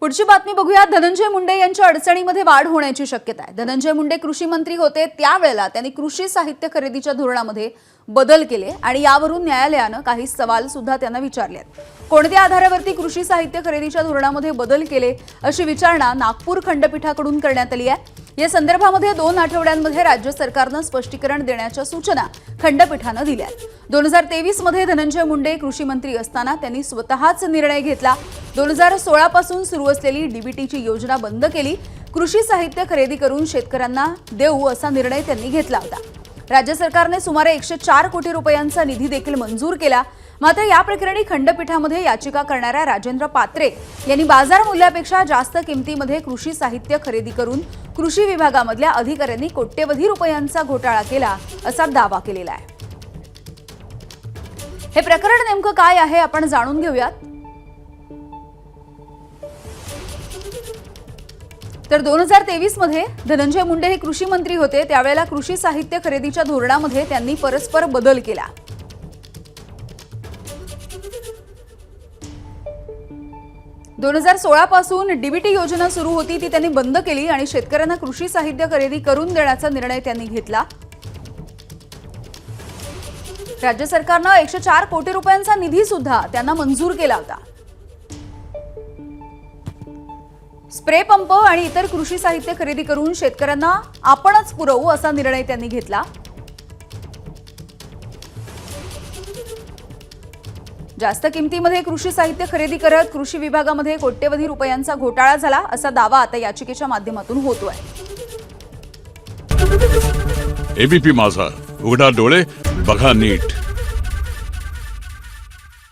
पुढची बातमी बघूया। धनंजय मुंडे यांच्या अडचणीमध्ये वाढ होण्याची शक्यता आहे। धनंजय मुंडे कृषी मंत्री होते त्यावेळेला त्यांनी कृषी साहित्य खरेदीच्या धोरणामध्ये बदल केले आणि यावरून न्यायालयाने काही सवाल सुद्धा त्यांना विचारले आहेत। कोणत्या आधारावरती कृषी साहित्य खरेदीच्या धोरणामध्ये बदल केले अशी विचारणा नागपूर खंडपीठाकडून करण्यात आली आहे। या संदर्भामध्ये 2 आठवड्यांमध्ये राज्य सरकारने स्पष्टीकरण देण्याच्या सूचना खंडपीठाने दिल्या आहेत। 2023 मध्ये धनंजय मुंडे कृषी मंत्री असताना त्यांनी स्वतःच निर्णय घेतला। 2016 पासून सुरू असलेली डीबीटीची योजना बंद केली। कृषी साहित्य खरेदी करून शेतकऱ्यांना देऊ असा निर्णय त्यांनी घेतला होता। राज्य सरकारने सुमारे 104 कोटी रुपयांचा निधी देखील मंजूर केला। मात्र या प्रकरणी खंडपीठामध्ये याचिका करणाऱ्या राजेंद्र पात्रे यांनी बाजार मूल्यापेक्षा जास्त किमतीमध्ये कृषी साहित्य खरेदी करून कृषी विभागामधल्या अधिकाऱ्यांनी कोट्यवधी रुपयांचा घोटाळा केला असा दावा केलेला आहे। हे प्रकरण नेमकं काय आहे आपण जाणून घेऊयात। तर 2023 मध्ये धनंजय मुंडे हे कृषी मंत्री होते त्यावेळेला कृषी साहित्य खरेदीच्या धोरणामध्ये त्यांनी परस्पर बदल केला। दोन 2016 पासून डीबीटी योजना सुरू होती ती त्यांनी बंद केली आणि शेतकऱ्यांना कृषी साहित्य खरेदी करून देण्याचा निर्णय त्यांनी घेतला। राज्य सरकारने 104 कोटी रुपयांचा निधी सुद्धा त्यांना मंजूर केला होता। स्प्रे पंप आणि इतर कृषी साहित्य खरेदी करून शेतकऱ्यांना आपणच पुरवू असा निर्णय त्यांनी घेतला। जास्त किमतीमध्ये कृषी साहित्य खरेदी करत कृषी विभागामध्ये कोट्यवधी रुपयांचा घोटाळा झाला असा दावा आता याचिकेच्या माध्यमातून होतोय। एबीपी माझा, उघडा डोळे बघा नीट।